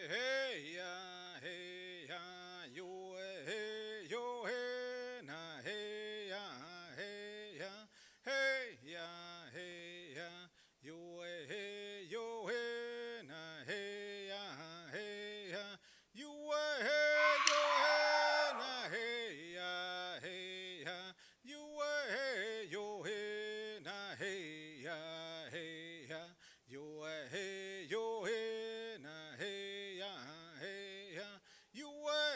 hey ya, hey ya, yo hey yo hey na hey ya, hey ya, hey ya, hey ya, yo hey yo hey na hey ya, hey ya, yo hey yo hey na hey ya, hey ya, yo hey yo hey na hey ya, hey ya, yo hey yo hey na hey ya, hey ya, yo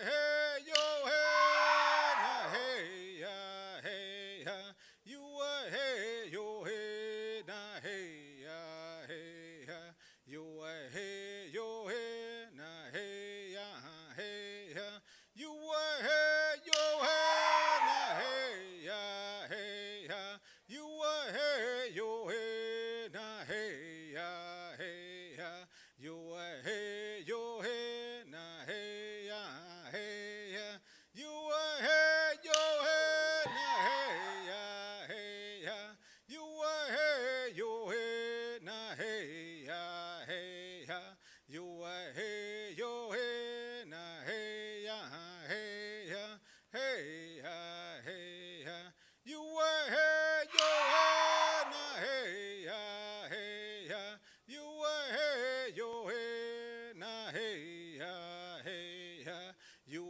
hey yo hey na hey ya, hey ya, yo hey yo hey na hey ya, hey ya, yo hey yo hey na hey ya, hey ya, yo hey yo hey na hey ya, hey ya, yo hey yo hey na hey ya, hey ya, yo hey yo hey na hey ya, hey ya, yo hey yo hey na hey ya, hey ya, yo hey yo hey na hey ya, hey ya, yo hey yo hey na hey ya, hey ya, hey ya, hey ya, yo hey yo hey na hey ya, hey ya, yo hey yo hey na hey ya, hey ya, yo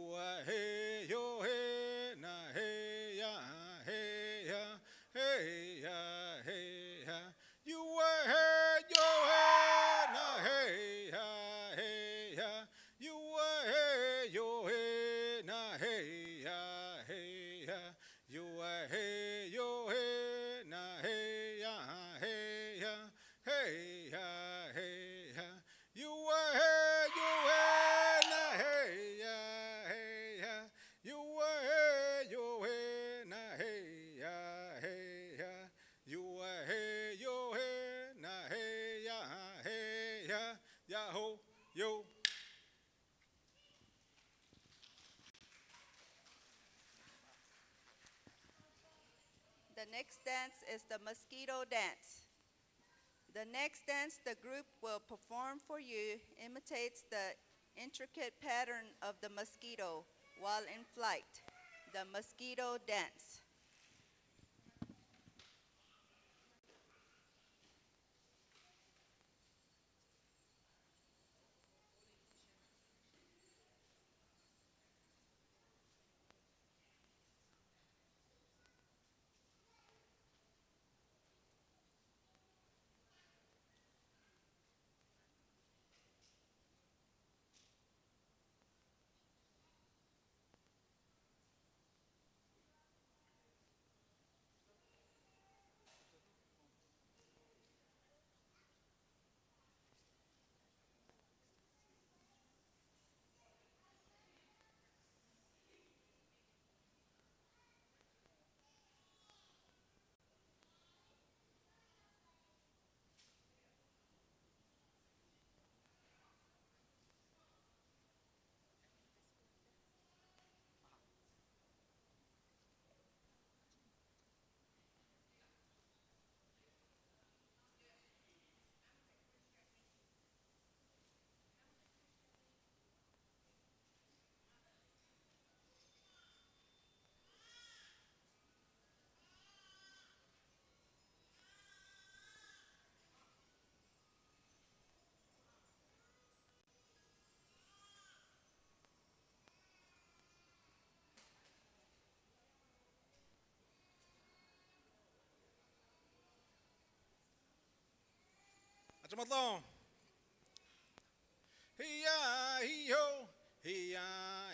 hey yo hey na hey ya, hey ya, hey ya, hey ya, yo hey yo hey na hey ya, hey ya, yo hey yo hey na hey ya, hey ya, yo hey yo hey na hey ya, hey ya, hey ya, hey ya, yo hey yo hey na hey ya, hey ya, yo hey yo hey na hey ya, hey ya, yo hey yo hey na hey ya, hey ya, yahoo, yo. The next dance is the Mosquito dance. The next dance the group will perform for you imitates the intricate pattern of the mosquito while in flight. The Mosquito dance. Achamadlong. Hiya, hee ho, hiya,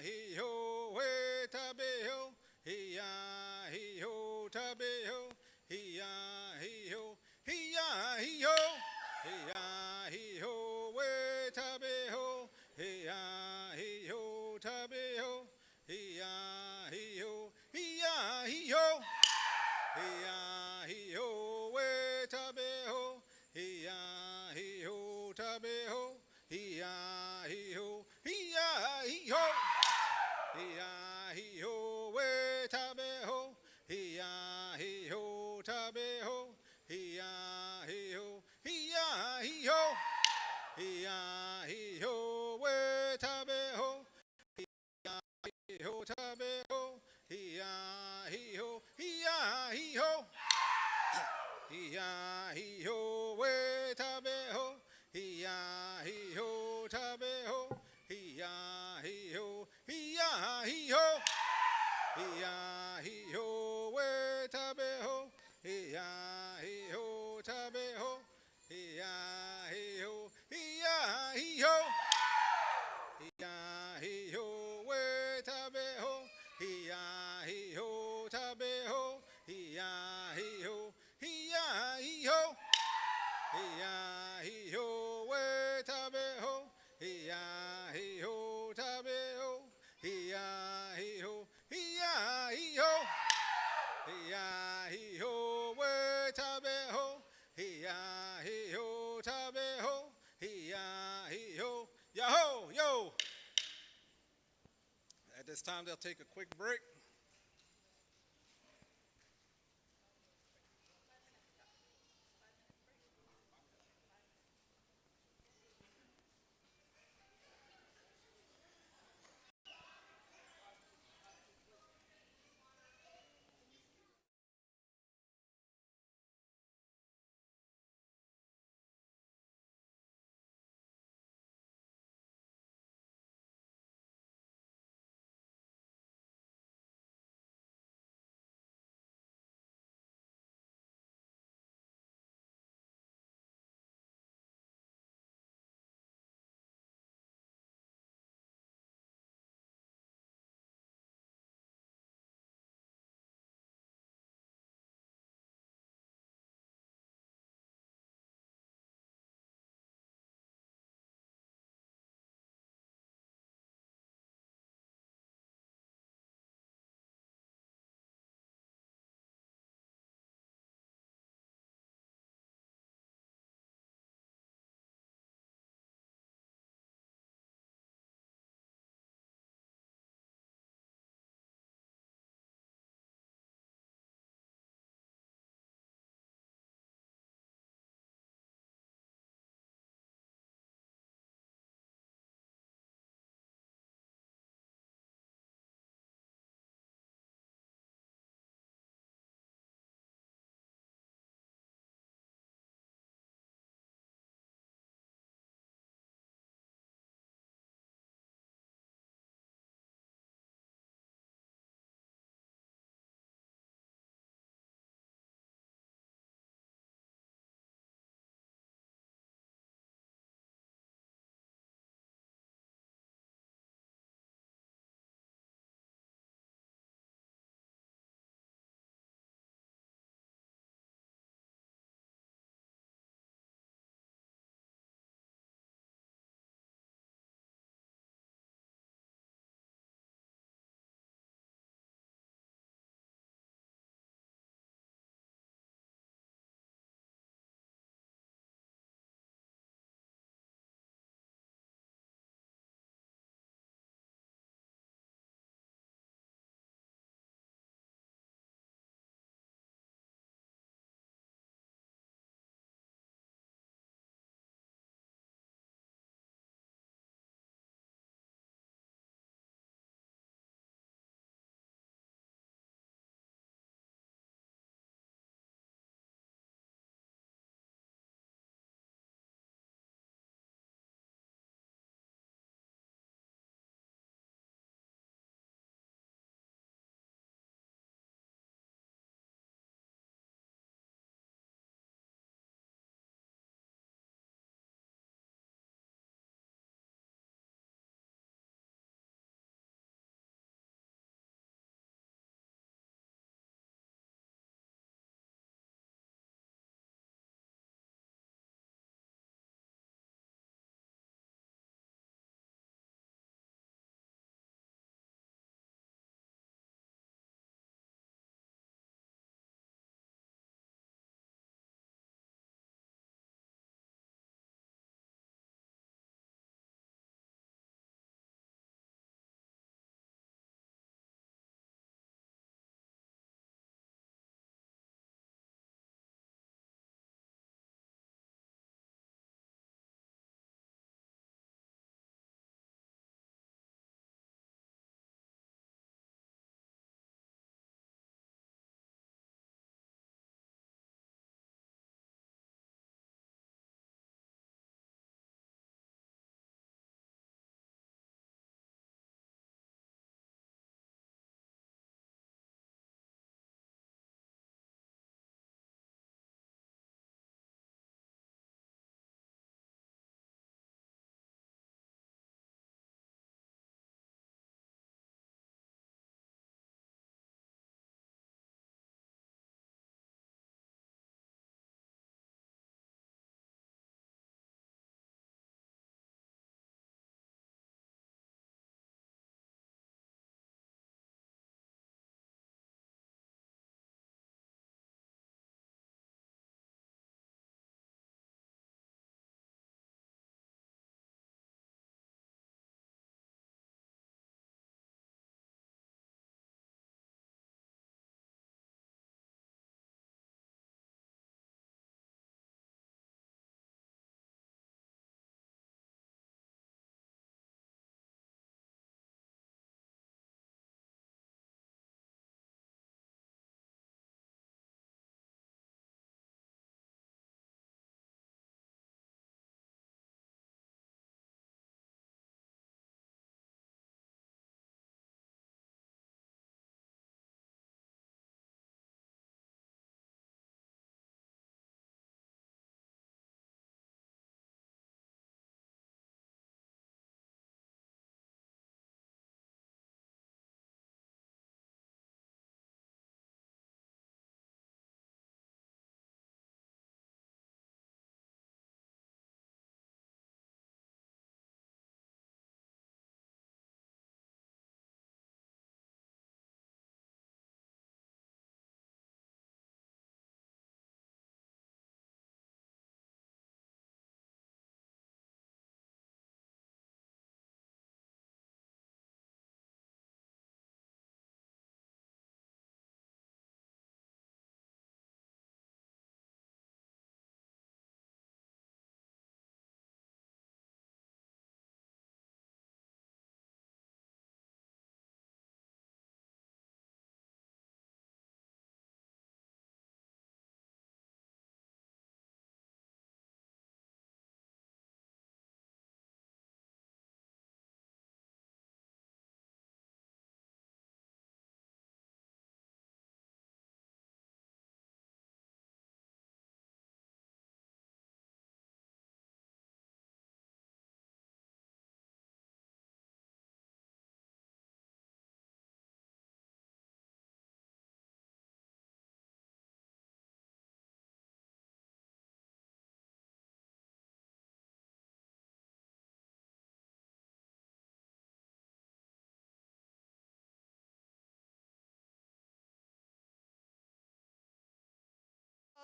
hee ho, way tabe ho, hiya, hee ho, tabe ho, hiya, hee ho, hiya, hee ho, hiya, hee ho, way tabe ho, hiya, hee ho, tabe ho, hiya, hee ho, hiya, hee ho, hiya, hee ho, way tabe ho, hiya, hee ho, tabe ho. Hiya, hee ho, hiya, hee ho, hiya, hee ho, way tabe ho, hiya, hee ho, tabe ho, hiya, hee ho, hiya, hee ho, hiya, hee ho, way ya he ho, we tabe ho, he ya he ho, tabe ho, he ya he ho, he ya he ho, he ya he ho, we tabe ho, he ya he ho, tabe ho, he ya he ho, he ya he ho. Hi hi ho, we tabe ho. Hi hi ho, tabe ho. Hi hi ho, hi ho. Hi hi ho, we tabe ho. Hi hi ho, tabe ho. Hi hi ho, hi ho. Hi hi ho, we tabe ho. Hi hi ho, tabe ho. Hi hi ho. Yo, yo. At this time, they'll take a quick break.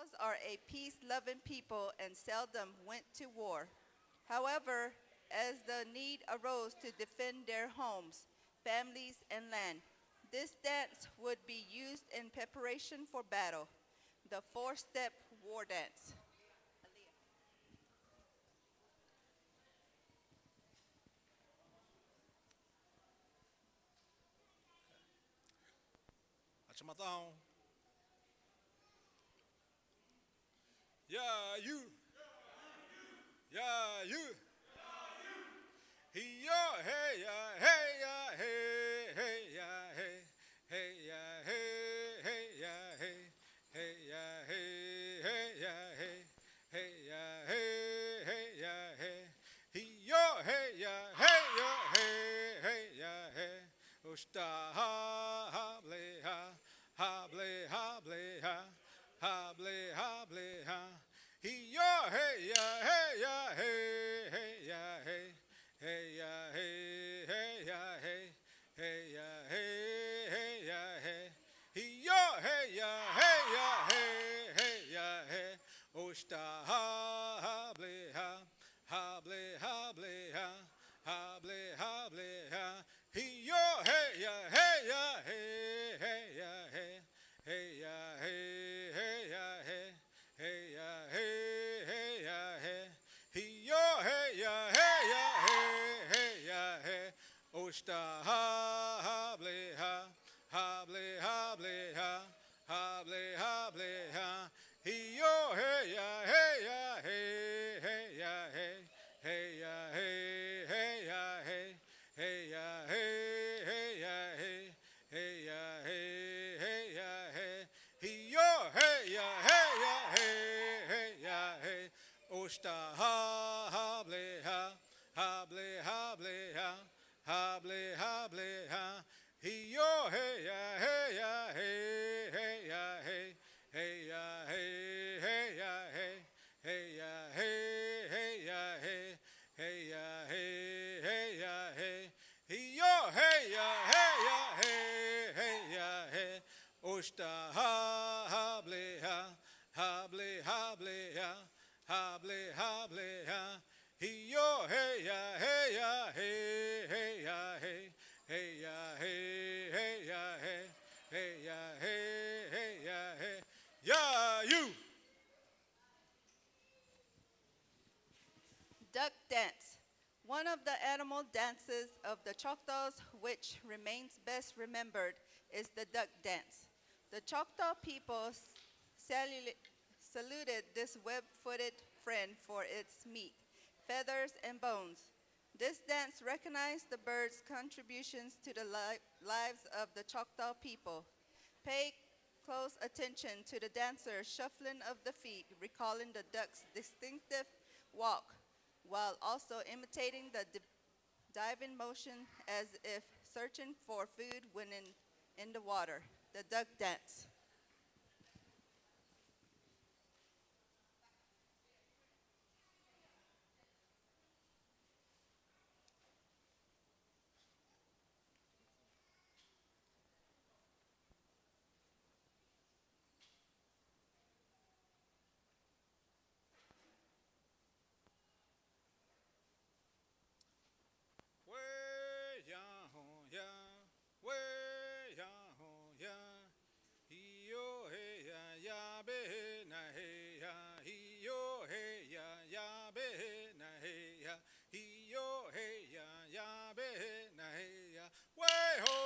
Choctaws are a peace-loving people and seldom went to war. However, as the need arose to defend their homes, families, and land, this dance would be used in preparation for battle, the four-step war dance. Achamatao. Yeah, you. Yeah, you. Hey, ya, hey, ya, hey, ya, hey, hey, ya, hey, hey, ya, hey, hey, ya, hey, hey, ya, hey, hey, ya, hey, hey, ya, hey, hey, ya, hey, hey, yo, hey, ya, hey, ya, hey, hey, ya, hey, usta ha, ha, ble, ha, ble, ha, ble, ha, ble, ha, ble, ha, hey, yo, hey, ya, hey, ya, hey, hey, ya, hey. Hey ya hey hey ya hey hey ya hey hey ya hey hey yo hey ya hey ya hey hey ya hey osta ha ble ha ble ha ble ha ble ha hey yo hey ya hey ya hey hey ya hey hey ya hey hey ya hey hey ya hey hey ya hey hey yo hey ya hey ya hey hey ya hey osta ha ble ha ble ha ble ha ble ha hey yo hey ya hey ya hey hey ya hey hey ya hey hey ya hey hey ya hey hey ya hey hey ya hey hey ya hey hey yo hey ya hey ya hey hey ya hey osta ha ble ha ble ha ble ha ble ha ble ha hey yo hey ya hey ya hey hey ya hey hey ya hey hey ya hey hey ya hey hey ya hey hey ya hey hey ya hey hey yo hey ya hey ya hey hey ya hey osta ha ble ha ble ha ble ha ble ha hey yo hey ya hey ya hey hey ya hey hey ya hey hey ya hey hey ya hey hey ya hey ya you. Duck dance. One of the animal dances of the Choctaws, which remains best remembered, is the duck dance. The Choctaw people saluted this web-footed friend for its meat, feathers, and bones. This dance recognized the bird's contributions to the lives of the Choctaw people. Pay close attention to the dancer's shuffling of the feet, recalling the duck's distinctive walk, while also imitating the diving motion as if searching for food when in the water. The duck dance. Way ya ho ya, way ya ho ya, he yo hey ya ya be na hey ya, he yo hey ya ya be na hey ya, he yo hey ya ya be na hey ya, way ho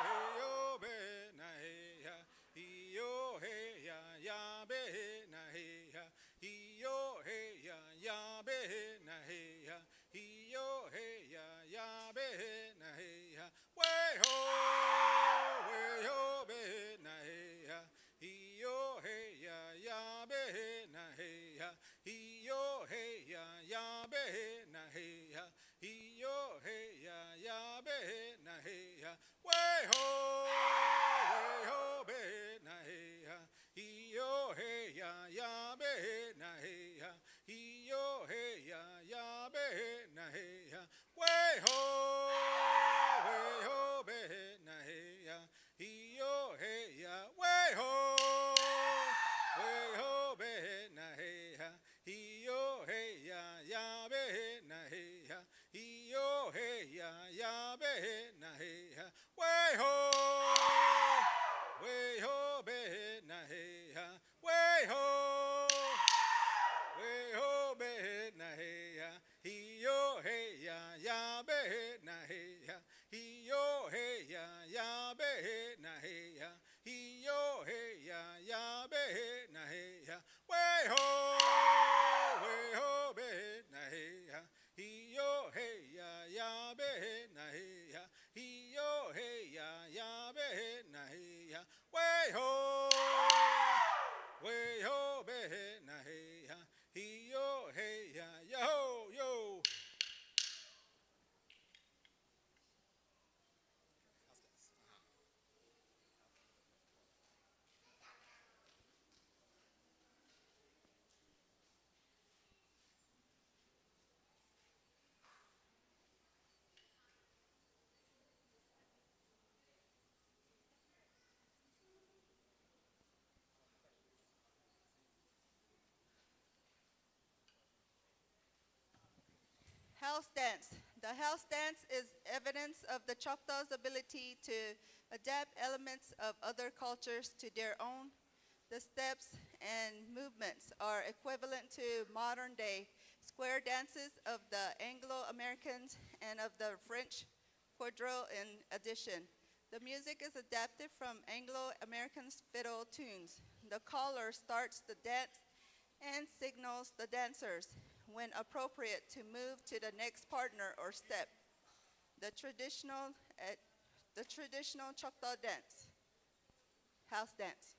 hey yo be na hey ya, he yo hey ya ya be na hey ya, he yo hey ya ya be na hey ya. He yo hey ya ya be na hey ya way ho be na hey ya he yo hey ya ya be na hey ya he yo hey ya ya be na hey ya he yo hey ya ya be na hey ya way ho be na hey ya he yo hey ya ya be na hey ya he yo hey ya ya be na hey ya way ho be na hey ya he yo hey ya way ho na hey ha, way ho, way ho be na hey ha, way ho, way ho be na hey ha, he yo hey ya be na hey ha, he yo hey ya be na hey ha, he yo hey ya be na hey ha, way ho be na hey ha, he yo hey ya be na hey ha, he yo hey ya be na hey ha, way ho be na hey ha, he yo hey ya ho yo. House dance. The house dance is evidence of the Choctaws' ability to adapt elements of other cultures to their own. The steps and movements are equivalent to modern day square dances of the Anglo-Americans and of the French quadrille in addition. The music is adapted from Anglo-American fiddle tunes. The caller starts the dance and signals the dancers when appropriate to move to the next partner or step. The traditional, the traditional Choctaw dance, house dance.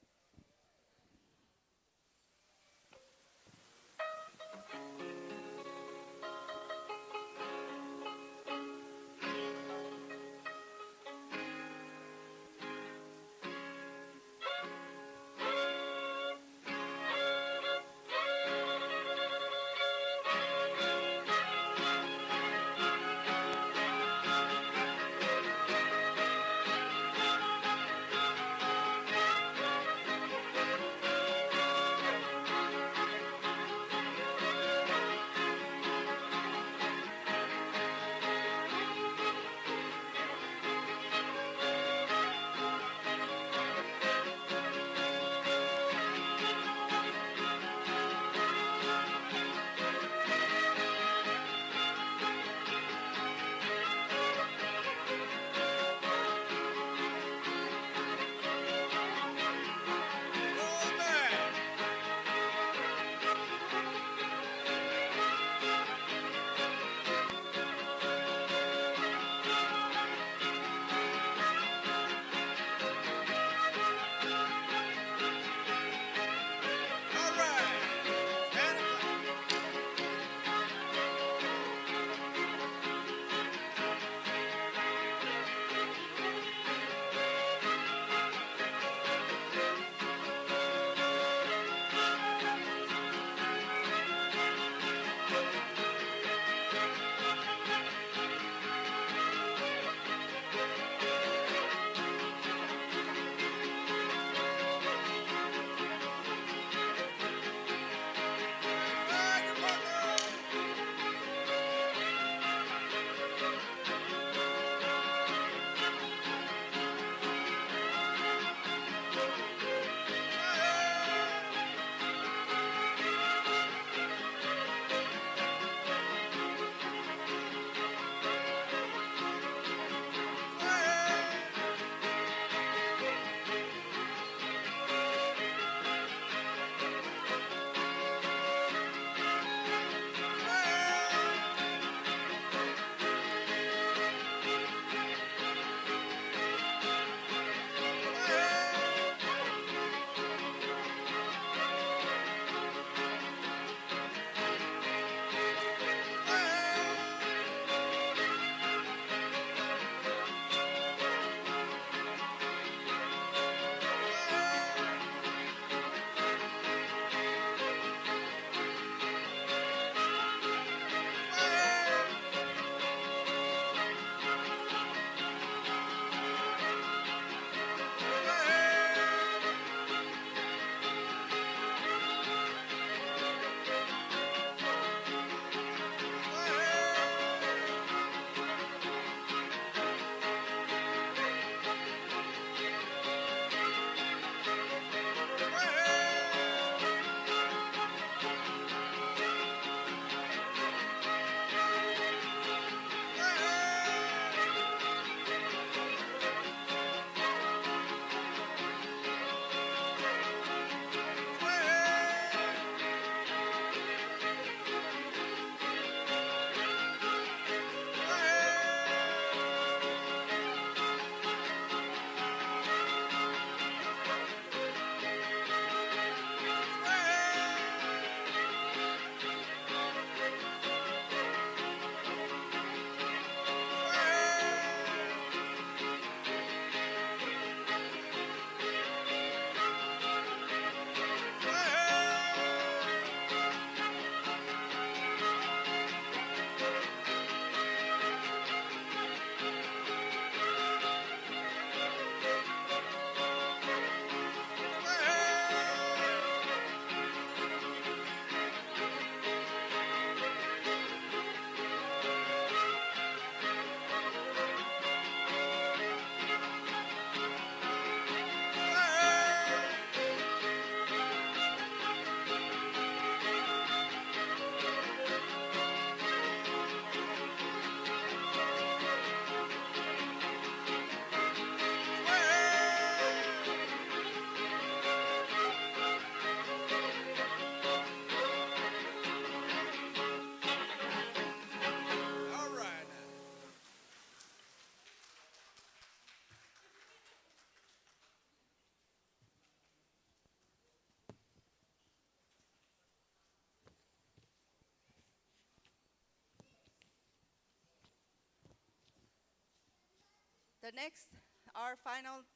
The next, our final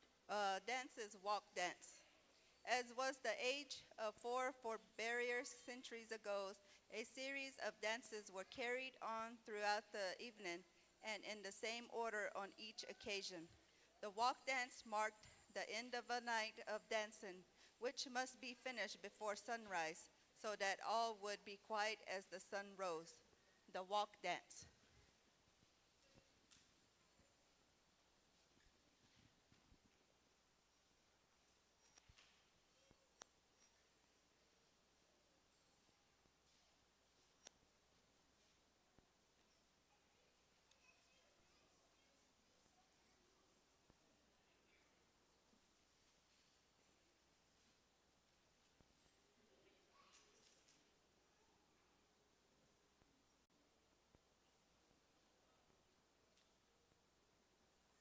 dance is walk dance. As was the age of for barriers centuries ago, a series of dances were carried on throughout the evening and in the same order on each occasion. The walk dance marked the end of a night of dancing, which must be finished before sunrise, so that all would be quiet as the sun rose. The walk dance.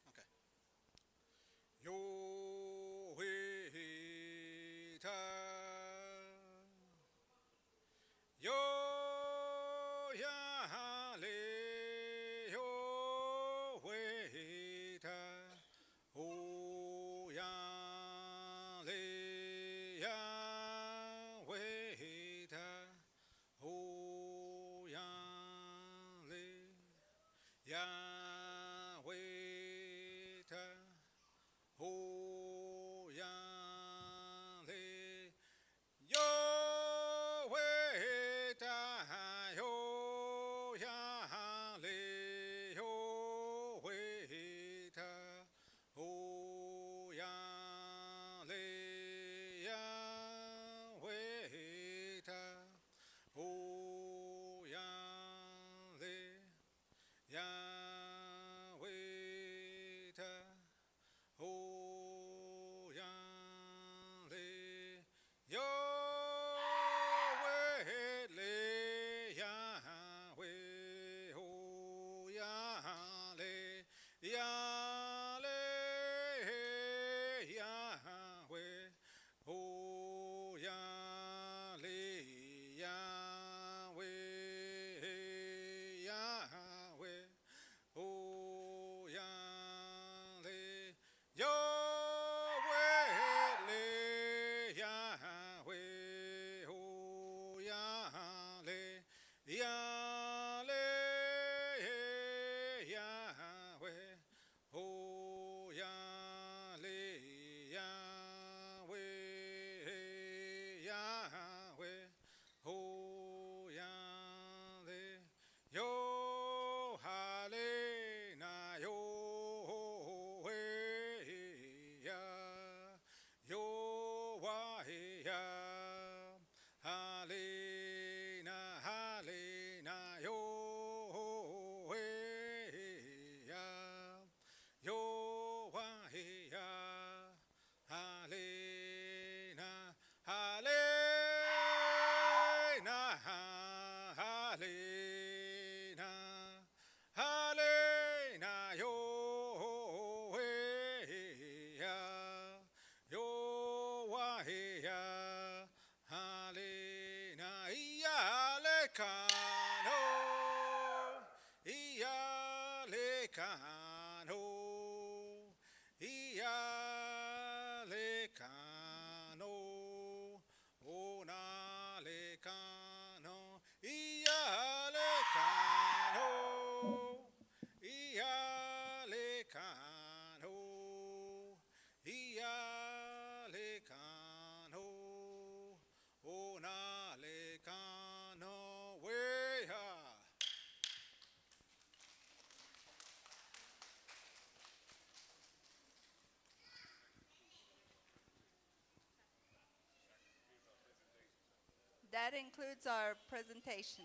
Okay. Yo he ta. Yo ya le. Yo he ta. Oh ya le ya we ta. Oh ya le ya we ta. Oh ya le yo we ta yo ya le yo we ta. Oh ya le ya we ta. Oh ya le Yahweh, oh Yahweh, Yahweh, le Yahweh, oh Yahweh, Yahweh, Yahweh, oh Yahweh, Yahweh, Yahweh. Oh Yahweh, Yahweh, Yahweh, oh Yahweh, Yahweh, Yahweh, oh Yahweh, Yahweh, Yahweh, oh Yahweh, yo hale na yo he ya yo wa he ya hale na yo he ya yo wa he ya hale na hale na Halena yo he ya yo wa he ya Halena iya le kano iya le kano iya le kano ona le kano iya le kano Ia le cano, ia le cano, ona le cano, weha. That includes our presentation.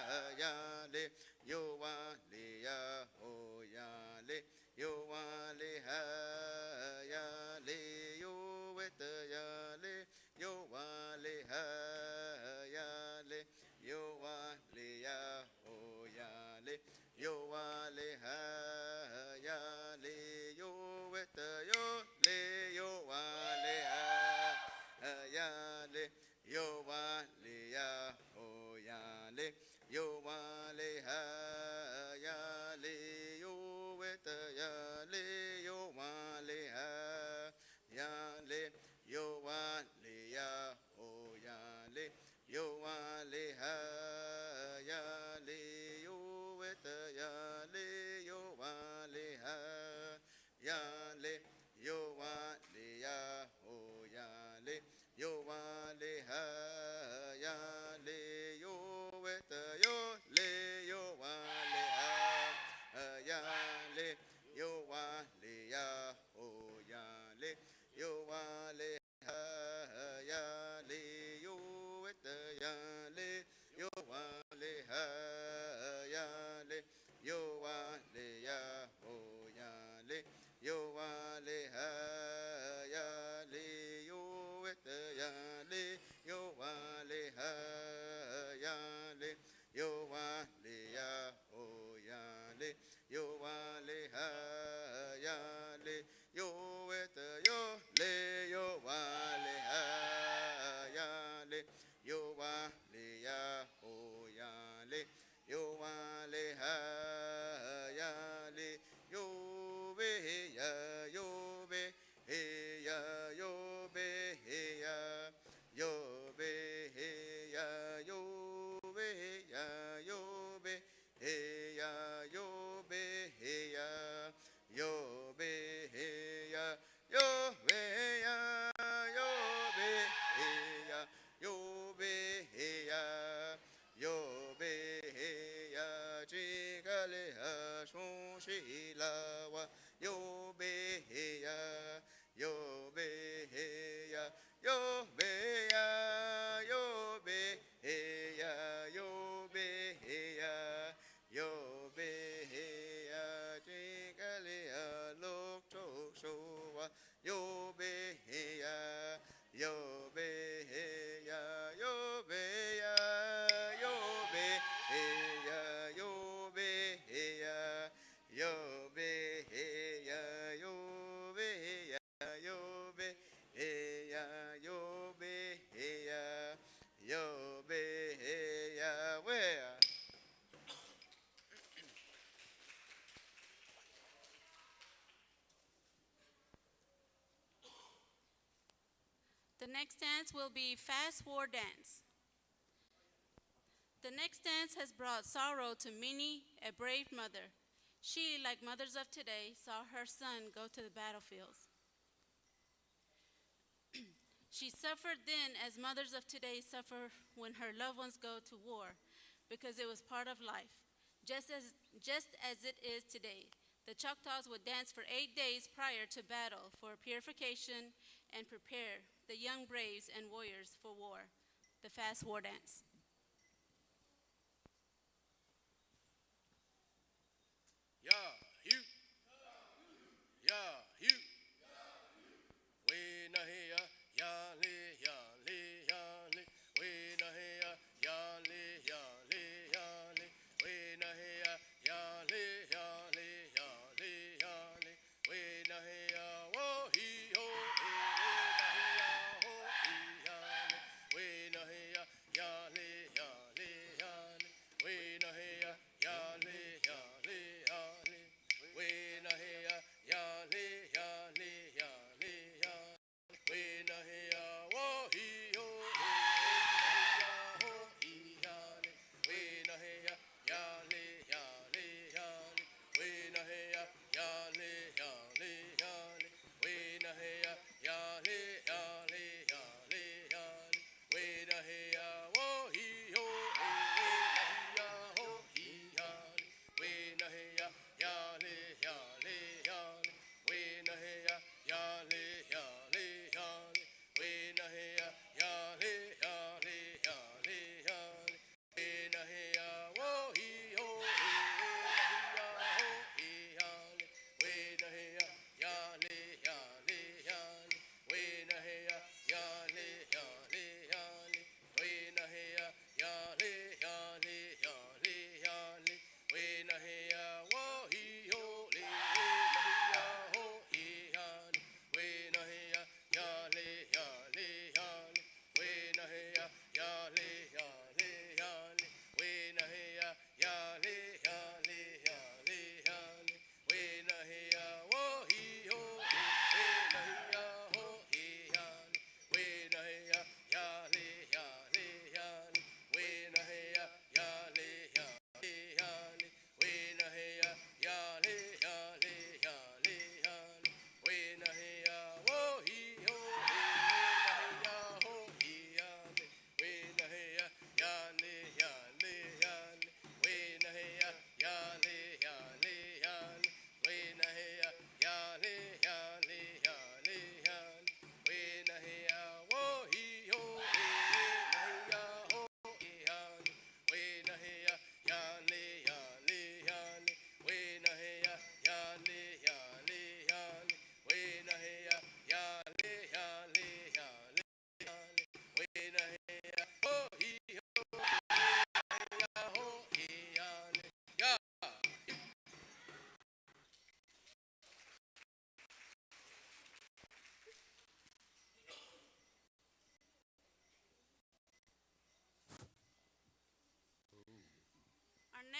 ya le yo wa le ya ho ya le yo wa le ha ya le yo we ta yo le yo wa le ha ya le yo wa le ya ho ya le yo wa le ha ya le yo we ta ya le yo wa le ha ya le yo wa le ya ho ya le yo wa le ha ya le yo we ta ya le yo wa le ha ya le yo wa le ya ho ya le yo wa le ha ya le yo we ta yo le yo wa le ha ya le yo wa le ya ho ya le yo wa le ha ya le yo be ya yo be he ya yo be he ya yo be he ya yo be ya yo be he ya yo be he ya yo be he ya yo be ya yo be he ya yo be he ya yo be he ya chi ga le ha shun shi la wa yo be he ya yo be he ya yo be ya yo be he ya yo be he ya yo be he ya chi ga le ha lok cho so wa yo be he ya yo be he ya yo be ya yo be he ya yo be he ya yo be he ya yo be ya yo be he ya yo be he ya yo be he ya where The next dance will be Fast War Dance. The next dance has brought sorrow to Minnie, a brave mother. She, like mothers of today, saw her son go to the battlefields. She suffered then as mothers of today suffer when her loved ones go to war, because it was part of life, just as it is today. The Choctaws would dance for 8 days prior to battle for purification and prepare the young braves and warriors for war, the Fast War Dance. ya you ya you we na he ya le ya le ya le we na he ya le ya le ya le we na he ya le ya le ya le ya le we na he wo hi ho we na he ho hi ya le we na he ya le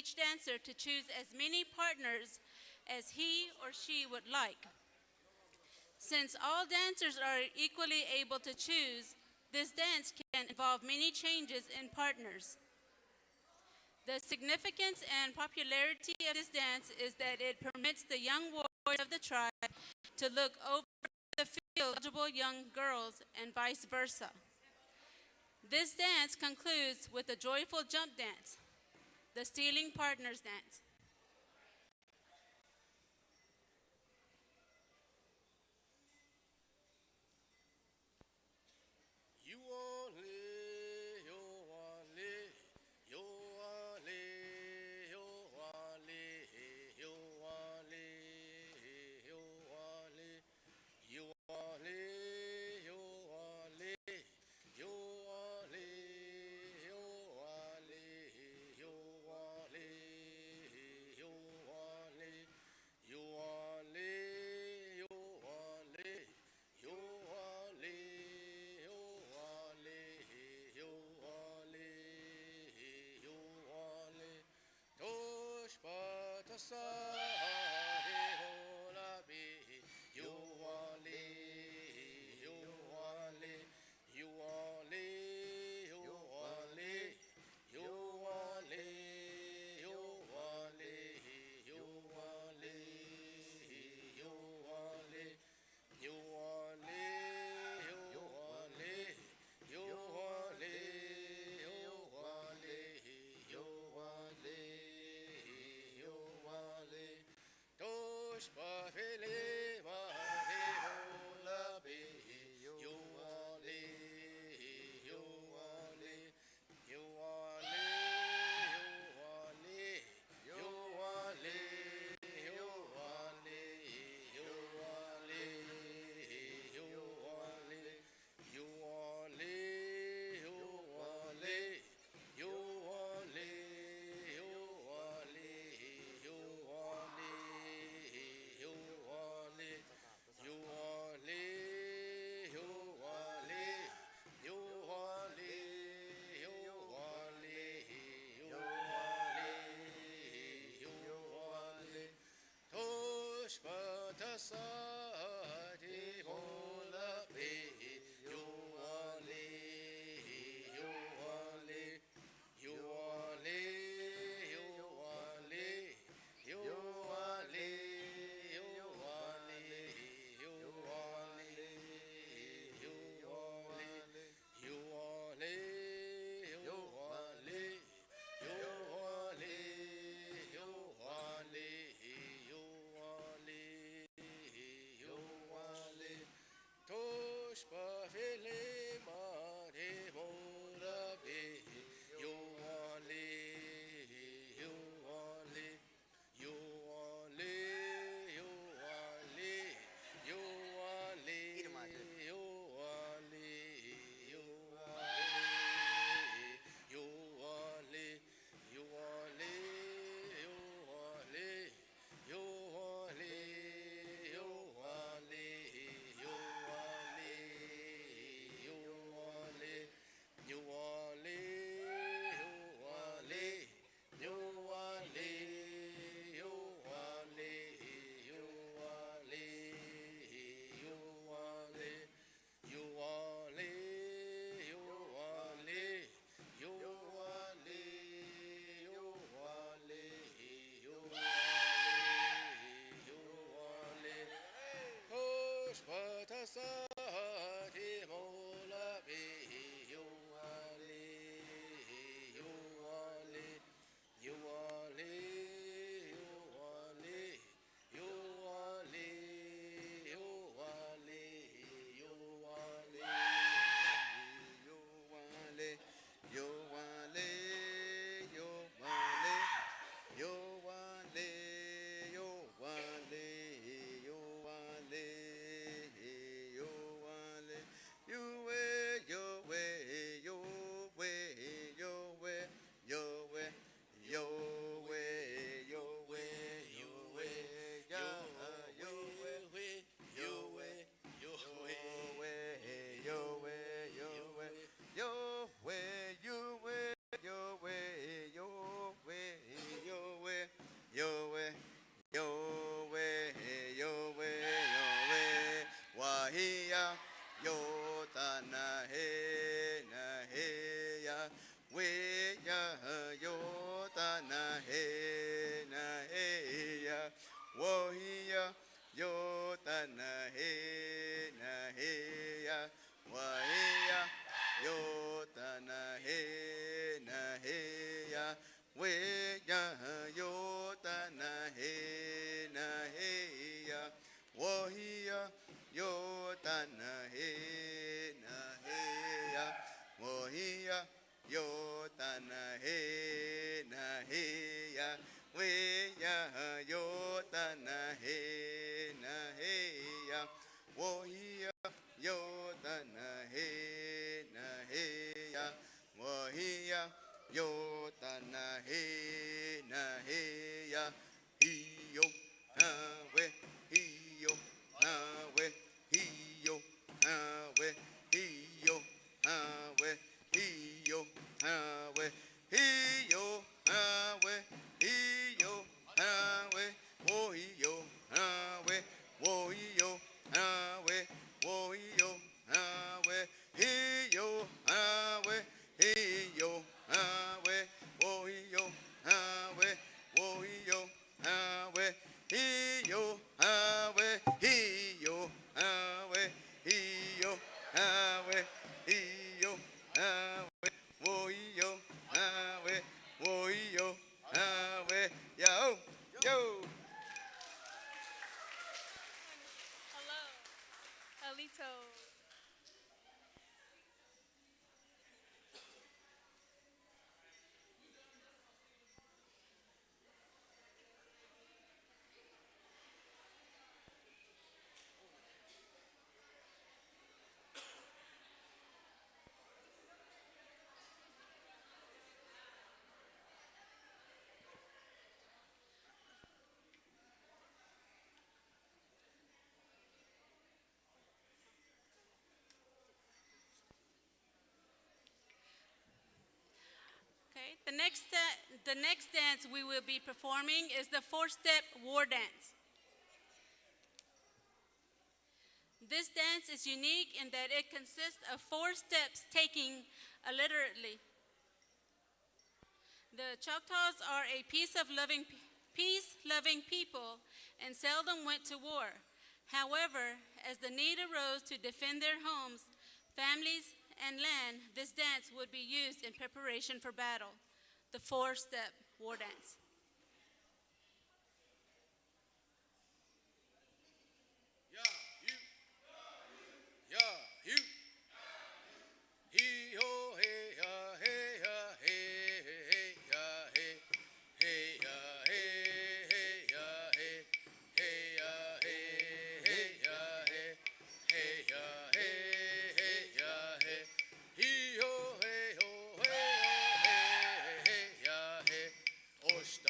each dancer to choose as many partners as he or she would like. Since all dancers are equally able to choose, this dance can involve many changes in partners. The significance and popularity of this dance is that it permits the young warriors of the tribe to look over the field of eligible young girls and vice versa. This dance concludes with a joyful jump dance, the stealing partners dance. You wale, yo wale, yo wale, yo wale, yo wale, yo wale, you wale, yo wale, yo wale, yo wale, yo wale, yo wale, you wale, yo wale, yo wale, yo wale, yo wale, yo wale, dosh patasare hola be, yo wale, yo wale, you wale, yo wale, yo wale, yo wale, yo wale, yo wale, yo wale, yo wale, yo wale, yo wale, yo wale, yo wale, yo ta na he ya he yo we he yo we he yo we he yo we he yo we he yo we he yo we wo he yo we wo he yo we wo he yo we he yo we he yo we wo he yo we wo he yo we he yo we he yo we he yo we he yo we wo he yo we wo he yo we yo yo. Hello, Alito. Okay, the next dance we will be performing is the four-step war dance. This dance is unique in that it consists of 4 steps taken literally. The Choctaws are a peace-loving people and seldom went to war. However, as the need arose to defend their homes, families, and land, this dance would be used in preparation for battle, the four-step war dance. Yeah, you. He ho hey ya hey ya hey hey ya hey hey ya hey hey ya hey hey ya hey hey ya hey hey ya hey hey ya hey he ho hey hey hey ya hey osta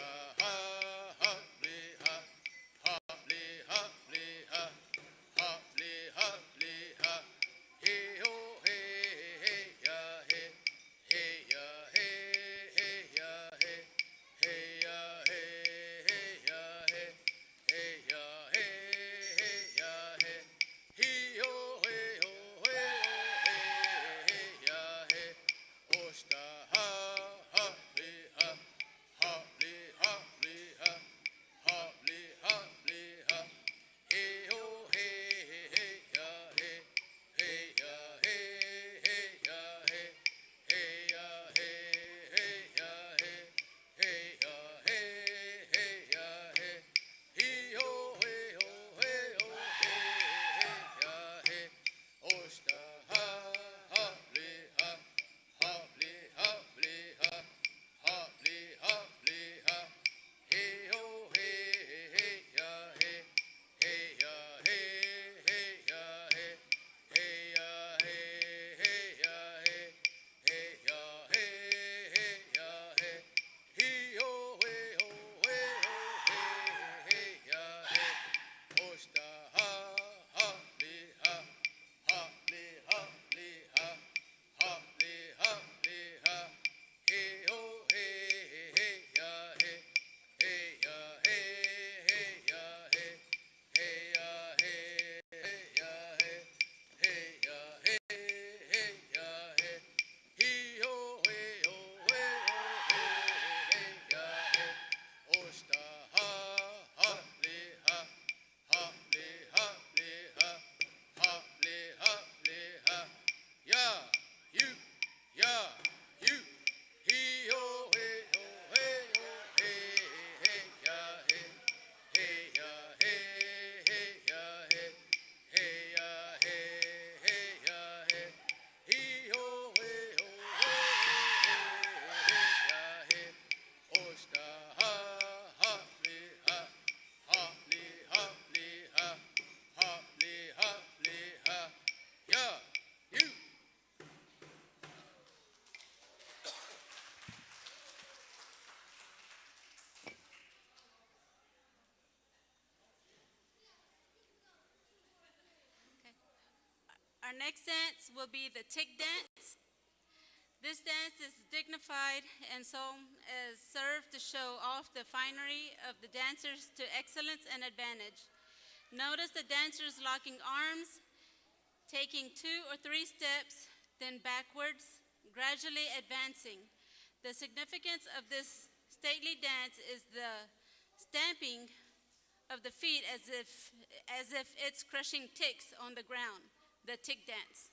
Our next dance will be the tick dance. This dance is dignified and so is served to show off the finery of the dancers to excellence and advantage. Notice the dancers locking arms, taking 2 or 3 steps, then backwards, gradually advancing. The significance of this stately dance is the stamping of the feet as if it's crushing ticks on the ground, the tick dance.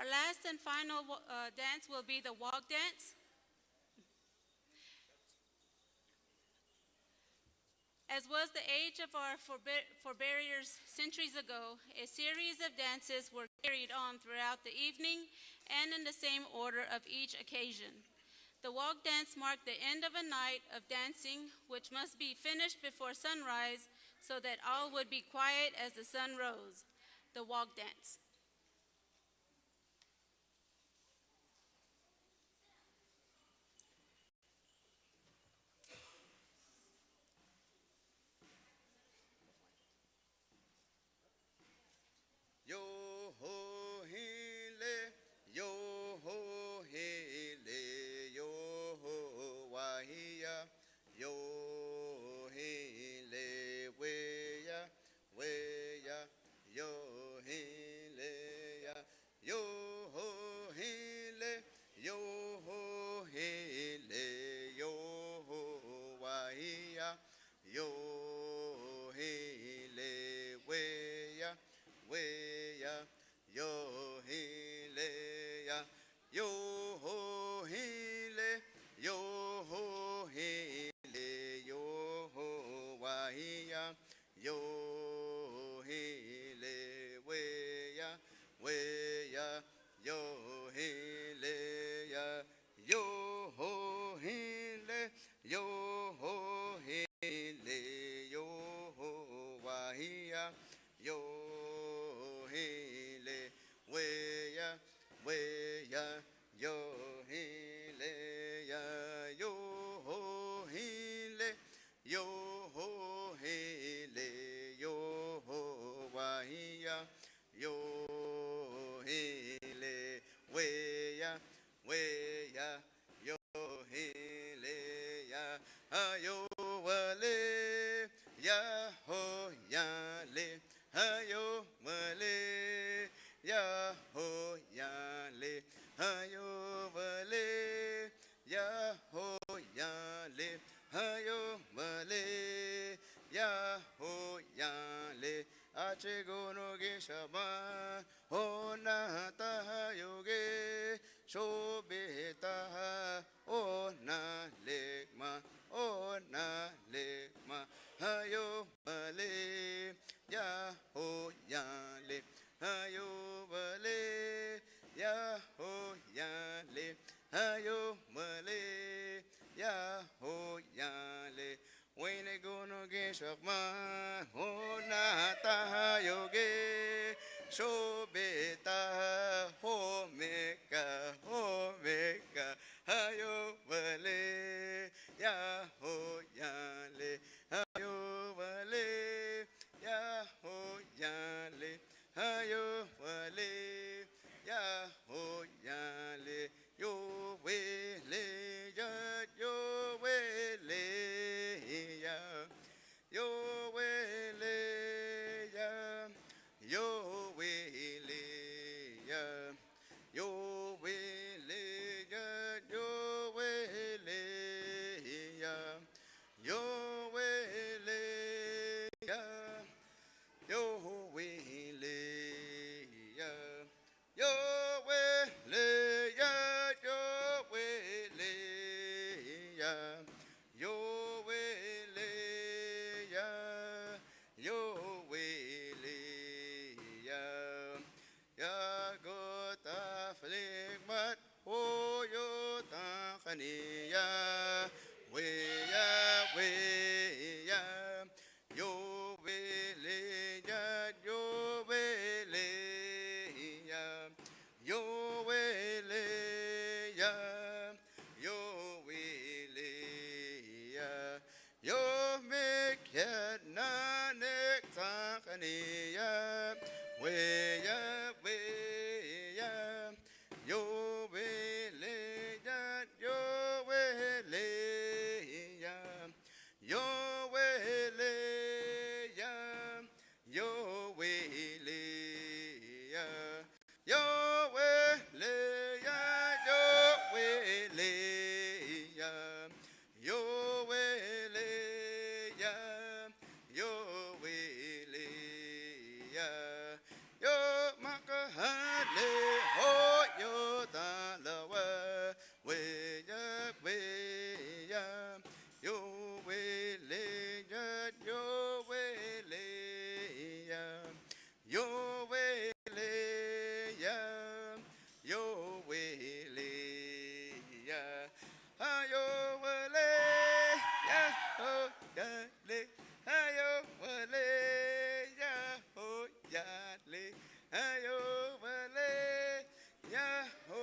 Our last and final dance will be the walk dance. As was the age of our forebears centuries ago, a series of dances were carried on throughout the evening and in the same order of each occasion. The walk dance marked the end of a night of dancing, which must be finished before sunrise so that all would be quiet as the sun rose. The walk dance. Yo ho hele, yo ho hele, yo ho wahia, yo hele weya, weya, yo hele ya, yo ho hele, yo ho hele, yo ho wahia, yo hele weya. Weya, yo hele ya, yo ho hele, yo ho hele, yo ho wahia, yo hele weya, weya, yo hele ya, yo ho hele, yo ho hele, yo ho wahia, yo hele, weya, weya, yo hele ya, yo ho hele, yo ho hele, yo ho wahia, yo hele, weya, weya, yo hele ya, yo wale, ya ho ya le. Hayo male, ya ho ya le. Hayo male, ya ho ya le. Hayo male, ya ho ya le. Ache gono ge shama, ona ta yoge, shobe ta, ona le ma, ona le ma. Hayo male. Ya ho ya le, hayo male, ya ho ya le, hayo male, ya ho ya le. Wene gono ge shakma, hona ta yoge, shobe ta ho meka, hayo male, ya ho ya le, hayo male. Ya ho ya le, hayo wale, ya ho ya le, yo we le ya, yo we le ya, yo we le ya, yo we le ya, yo we le ya, yo we le ya, yo we le ya. Yo we le ya, yo we le ya, yo we le ya, yo we le ya, yo we le ya, ya go ta flegmat, ho yo ta khaniya, we ya, yo we le ya, yo we le ya, yo we le ya, yo we le ya, yo me na ne ta khaniya, we ya, yo we le ya, yo we le ya, yo we le ya, yo we le ya, yo we le ya, yo we le ya, yo we le ya, yo we le ya, yo ma ya le ayo vale ya ho.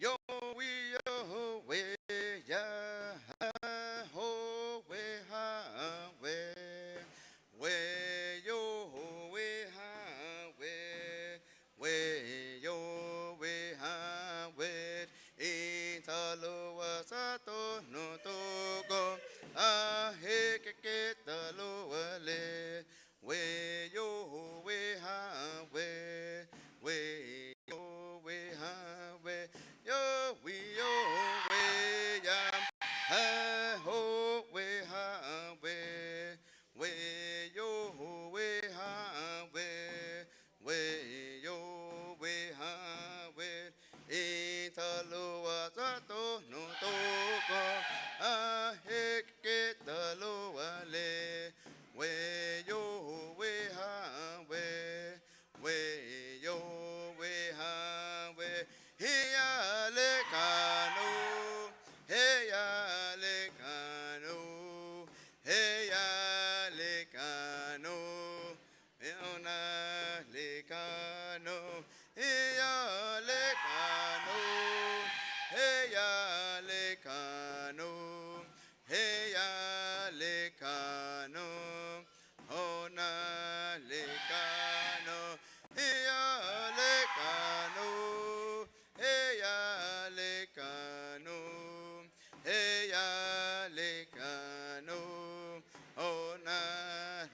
Yo we yo we ya ha ho we ha we yo we ha we yo we ha we italo wa sato no to go a he ke talo wa le we yo we ha we yo we ha yo we ya ha ho we ha we yo we ha we yo we ha we italo wa sato no to ko a he ke talo wa le we yo we ha we yo we ha we Heya le kano, heya le kano, heya le kano, heona le kano, heya le kano, heya le kano, heya le kano, hona le kano, heya le kano. Heya le kano, heya le kano, ona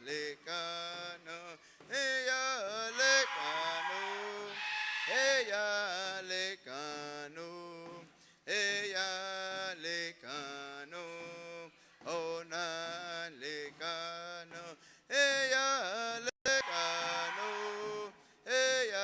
le kano, heya le kano, heya le kano, heya le kano, ona le kano, heya le kano, heya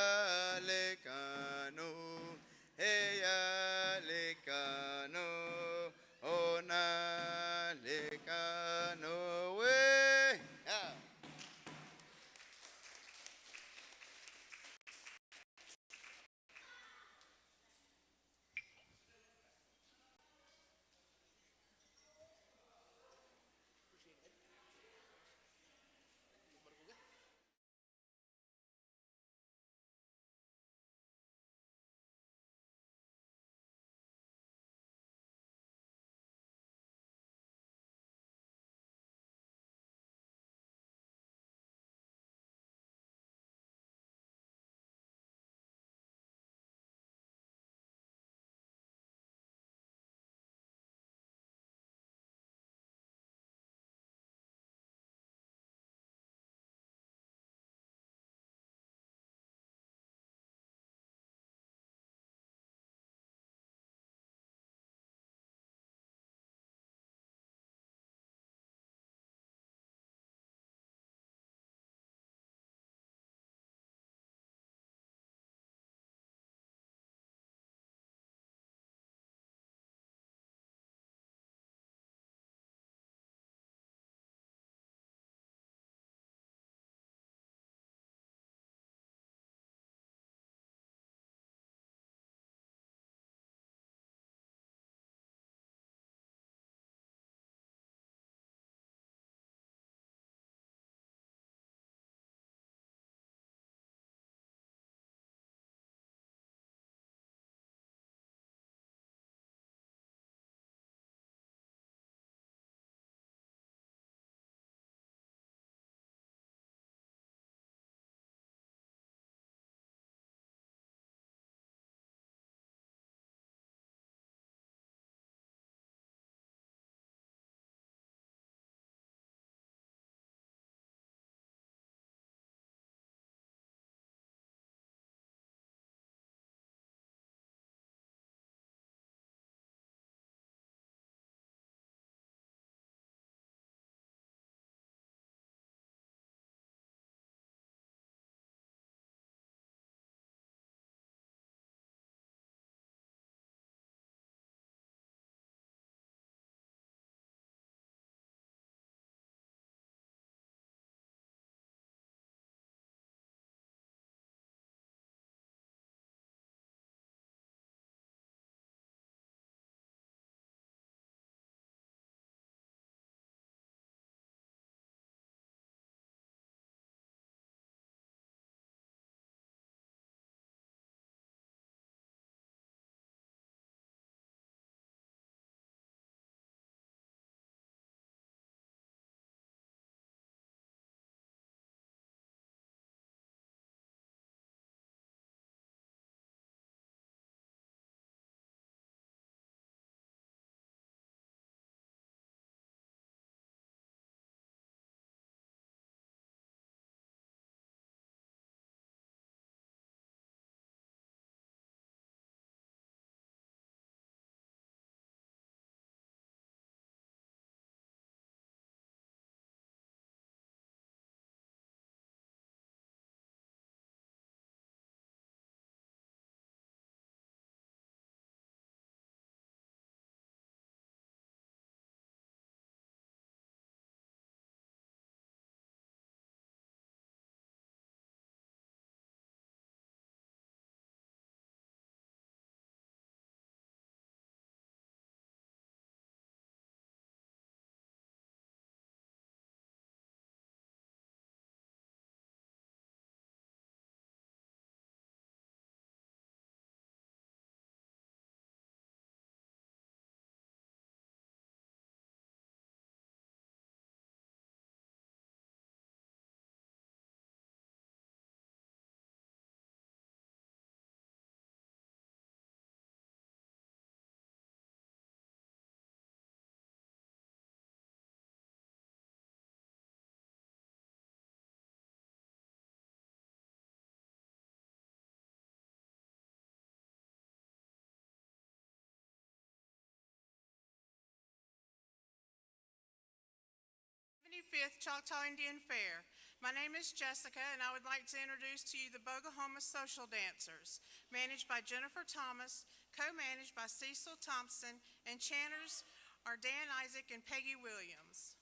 55th Choctaw Indian Fair. My name is Jessica, and I would like to introduce to you the Bogahoma Social Dancers, managed by Jennifer Thomas, co-managed by Cecil Thompson, and chanters are Dan Isaac and Peggy Williams.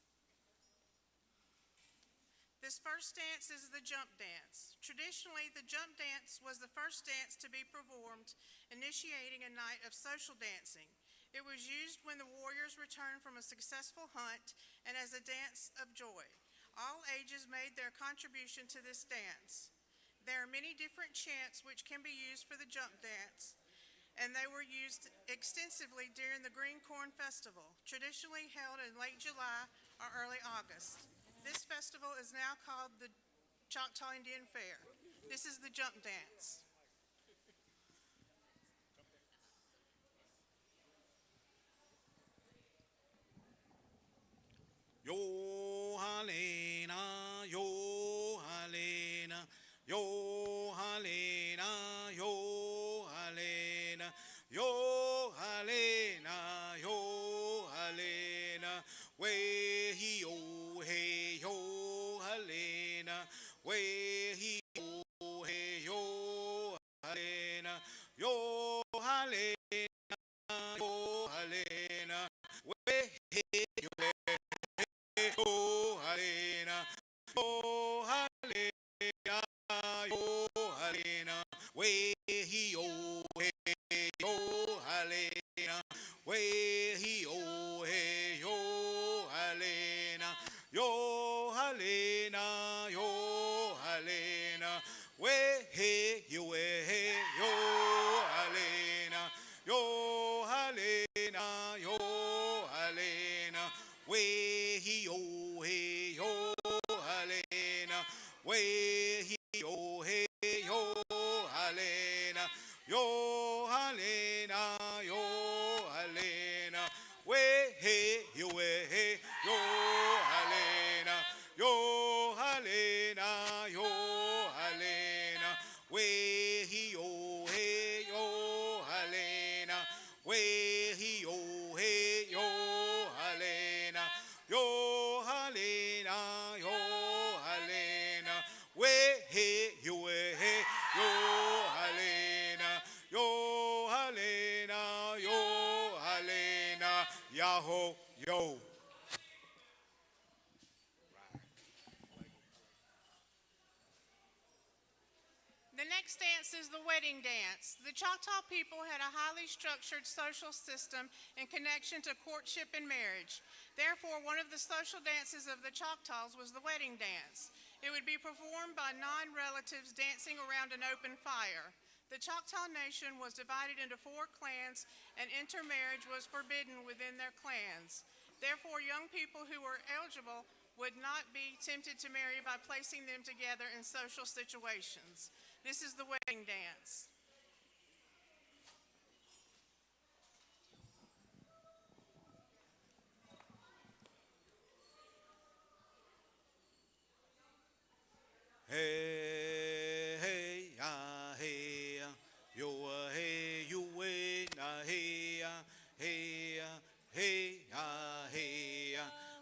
This first dance is the jump dance. Traditionally, the jump dance was the first dance to be performed, initiating a night of social dancing. It was used when the warriors returned from a successful hunt and as a dance of joy. All ages made their contribution to this dance. There are many different chants which can be used for the jump dance, and they were used extensively during the Green Corn Festival, traditionally held in late July or early August. This festival is now called the Choctaw Indian Fair. This is the jump dance. Yo Halena, yo Halena, yo Halena, yo Halena, yo Halena, yo Halena, way he oh hey yo Halena, way he oh hey yo Halena, yo Halena, yo Halena, way hey yo. Yo Halena, yo Halena, yo Halena, way he oh hey yo Halena, way he oh hey yo Halena, yo Halena, yo Halena, way hey yo hey yo Halena, yo Halena, yo Halena, way he oh hey yo Halena, way he oh hey yo Halena, yo Halena, yo Halena, way hey yo hey yo Halena, yo Halena, yo Halena, way he oh hey yo Halena, way he oh hey yo Halena, yo Halena, yo Halena, way hey yo hey yo Halena, yo Halena, yo Halena, Yahoo yo. The next dance is the wedding dance. The Choctaw people had a highly structured social system in connection to courtship and marriage. Therefore, one of the social dances of the Choctaws was the wedding dance. It would be performed by non-relatives dancing around an open fire. The Choctaw Nation was divided into 4 clans, and intermarriage was forbidden within their clans. Therefore, young people who were eligible would not be tempted to marry by placing them together in social situations. This is the wedding dance. Hey, hey, ah, hey, ah, yo, hey, you, na, hey, hey, hey, ah, hey,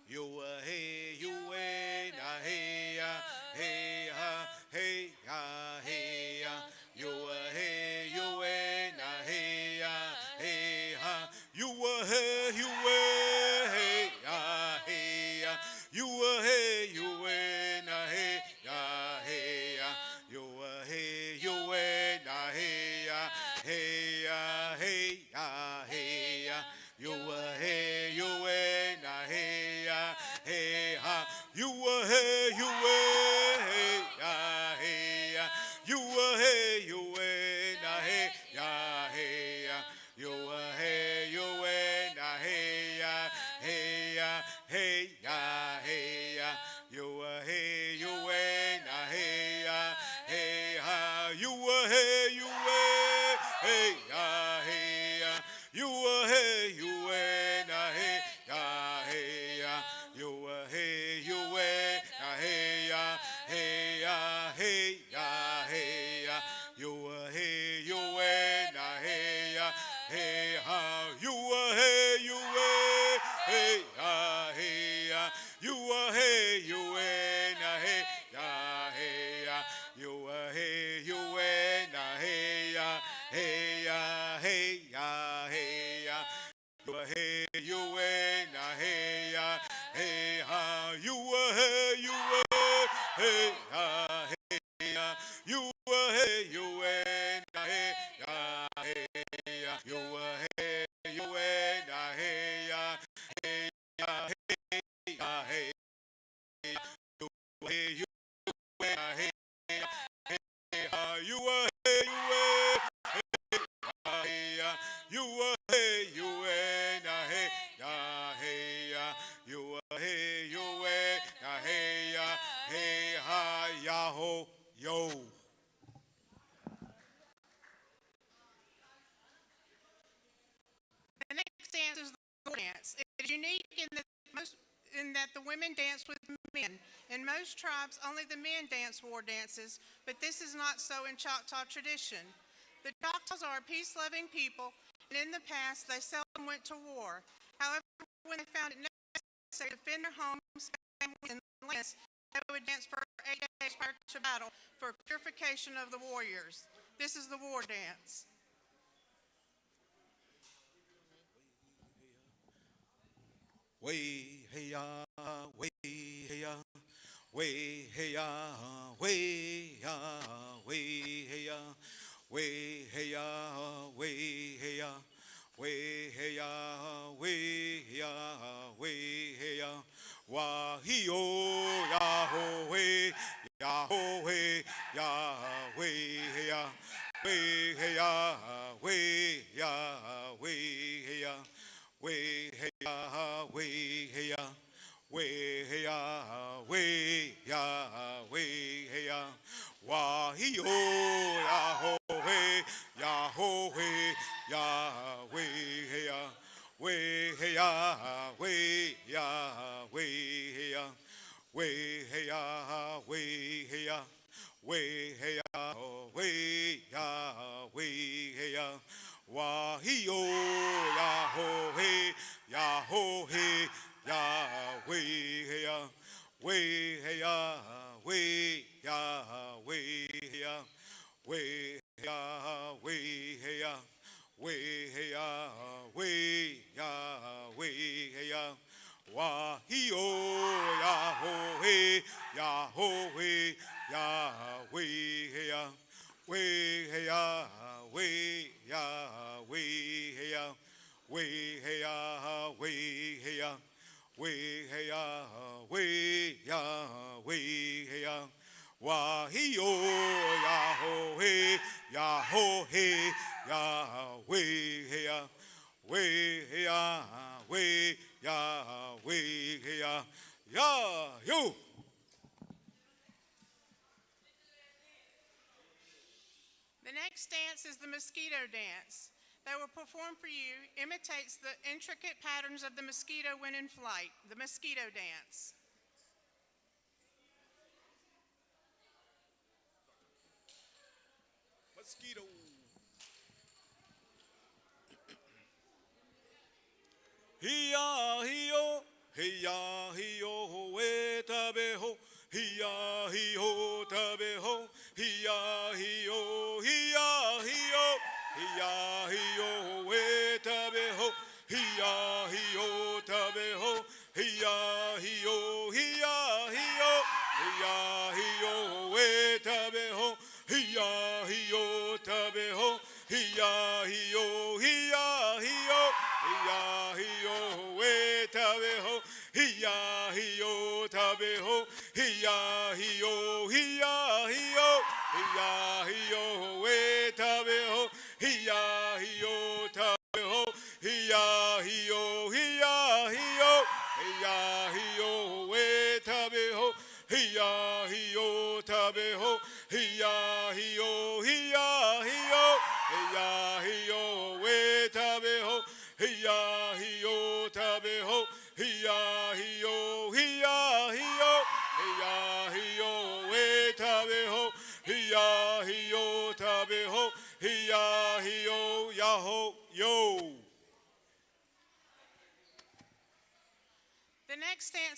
yo, hey, you, na, hey, hey, hey, hey, yo, hey, you, na, hey, hey, you, hey, you, hey, hey, you, hey, you, na, hey, hey, yo, hey, you, na, hey, hey, hey, hey, yo, hey, you, na, hey, hey, you, hey, you, hey, hey, you, hey, you, na, hey, hey, yo, hey, you, na, hey, hey, hey, hey, yo, hey, you, na, hey, hey, you, hey, you, hey, hey, you, hey, you, na, hey, hey, yo, hey, you, na, hey, hey, you and hey, ya, hey, ya, you hey, you and hey, ya, hey, ya, hey, ya, hey, ya, you hey, you and hey, ya, hey, ha, you hey, you hey, ha, hey, ya, you hey, you and hey, ya, hey, ya, you hey, you and hey, ya, hey, ya, hey, ya, hey, hey, you hey, hey, you hey, you hey, you hey, hey, ya, hey, you hey, you hey, hey, ha, yaho, yo. The next dance is the war dance. It is unique in that the women dance with men. In most tribes, only the men dance war dances, but this is not so in Choctaw tradition. The Choctaws are a peace-loving people, and in the past, they seldom went to war. However, when they found it necessary to defend their homes, families, and lands, they would dance for 8 days prior to battle for purification of the warriors. This is the war dance. Way hey ya, way hey ya, way hey ya, way ya, way hey ya, way hey ya, way hey ya, way hey ya, way ya, way hey ya, wa he yo ya ho hey ya ho hey ya way hey ya, way hey ya, way ya, way hey ya. Way hey ya, way hey ya, way hey ya, way ya, way hey ya, wa he yo ya ho hey ya, way hey ya, way hey ya, way ya, way hey ya, way hey ya, way hey ya, way hey ya, way ya, way hey ya. Wa he yo ya ho hey ya way hey ya, way hey ya, way ya, way hey ya, way hey ya, way hey ya, way hey ya, way ya, way hey ya. Wa he yo ya ho hey ya way hey ya, way hey ya, way ya, way hey ya, way hey ya, way hey ya, way hey ya, way ya, way hey ya. Wa he yo ya ho hey ya way hey ya, way hey ya, way ya, way hey ya, ya yo. The next dance is the Mosquito dance. They will perform for you, imitates the intricate patterns of the mosquito when in flight, the Mosquito dance. Mosquito. Hiya hiyo, hiya hiyo, we tabeho, hiya hiyo tabeho, hiya hiyo, hiya hiyo, hiya hiyo, we tabeho, hiya hiyo tabeho, hiya hiyo, hiya hiyo, hiya hiyo, we tabeho, hiya hiyo tabeho, hiya hiyo, hiya hiyo. Hiya hiyo we tabeho, hiya hiyo tabeho, hiya hiyo, hiya hiyo, hiya hiyo we tabeho, hiya hiyo tabeho, hiya hiyo, hiya hiyo, hiya hiyo we tabeho, hiya hiyo tabeho, hiya hiyo, hiya hiyo, hiya hiyo we tabeho. Hiya hiyo tabeho, hiya hiyo, hiya hiyo, hiya hiyo we tabeho, hiya hiyo tabeho, hiya hiyo yaho yo. The next dance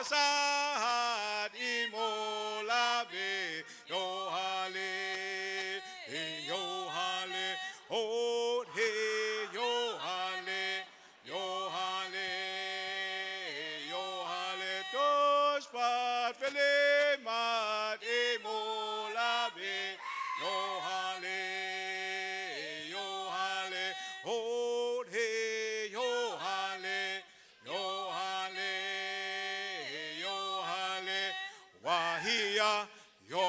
Chahta Immi Outreach, yo hale, yo hale, oh hey, yo hale, yo hale, yo hale, dos pat fele mat Immi Outreach, yo hale, oh hey, yo hale, yo hale, yo hale, wahia, yo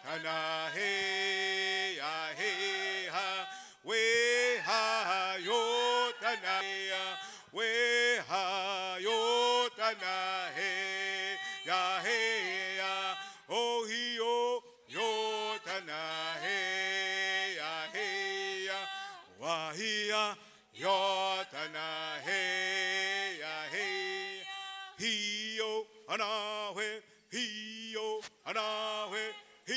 tana hey ya hey ha, we ha yo tana ya, we ha yo tana hey ya, oh he yo tana hey ya, wahia yo tana hey ya hey, he yo anawe, he yo anawe, he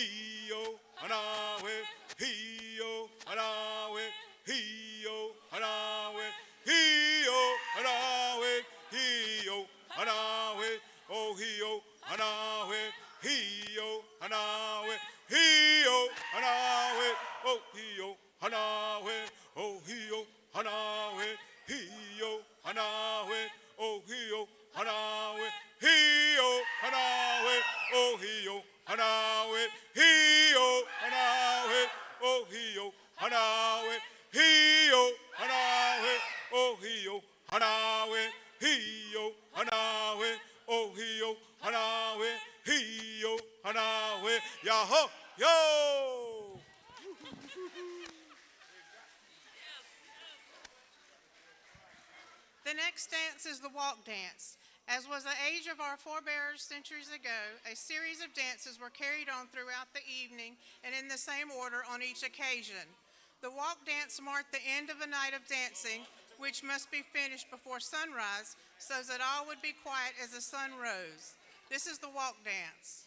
yo anawe, he yo anawe, he yo anawe, he yo anawe, he yo anawe, oh he yo anawe, he yo anawe, he yo anawe, oh he yo anawe, oh he yo anawe, he yo anawe, oh he yo anawe, he yo anawe, oh he yo anawe, he yo anawe, oh he yo anawe, he yo anawe, oh he yo anawe, he yo anawe, oh he yo anawe, he yo anawe, yaho yo. The next dance is the walk dance. As was the age of our forebears centuries ago, a series of dances were carried on throughout the evening and in the same order on each occasion. The walk dance marked the end of a night of dancing, which must be finished before sunrise so that all would be quiet as the sun rose. This is the walk dance.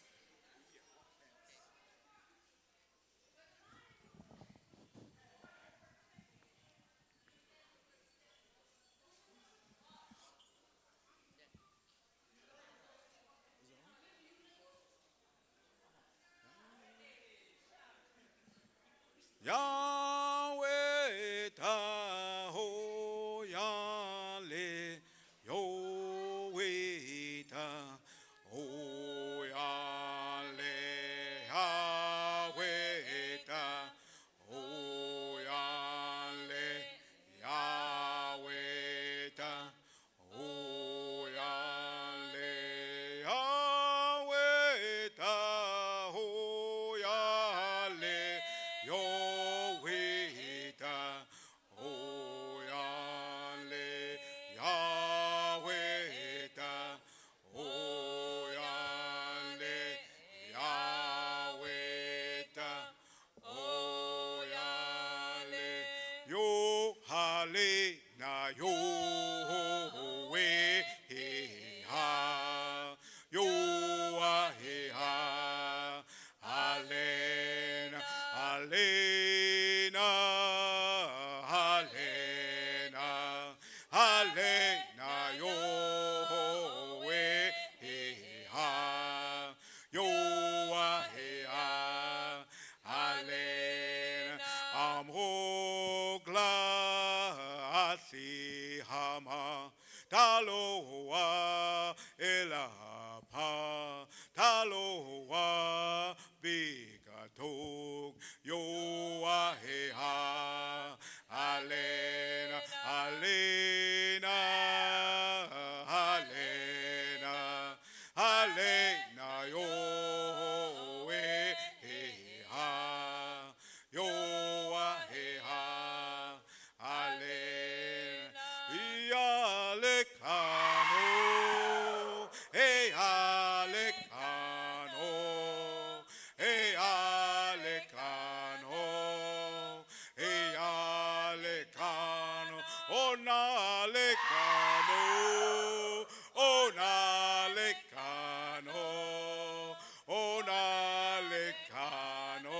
Yahweh taho yale, Yahweh taho yale, Yahweh taho yale, Yahweh taho yale, Yahweh taho yale, Yahweh taho yale, Yahweh taho yale, Yahweh taho yale, yo hale na Yahweh ha, yo he ha, Alena, Alena, Alena, Alena, Yahweh ha, Yahweh ha, Alena, Amogla si hama, Taloa elapa, Taloa bigatog, Yoaheha, Alena, Alena, Alena, Alena, Yoeha, Yoaheha, Alena, Ialekano, Alekano, Alekano, Alekano, Onalecano, Onalecano, Onalecano,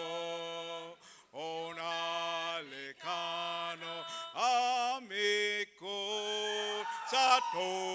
Onalecano, Amico, Sato.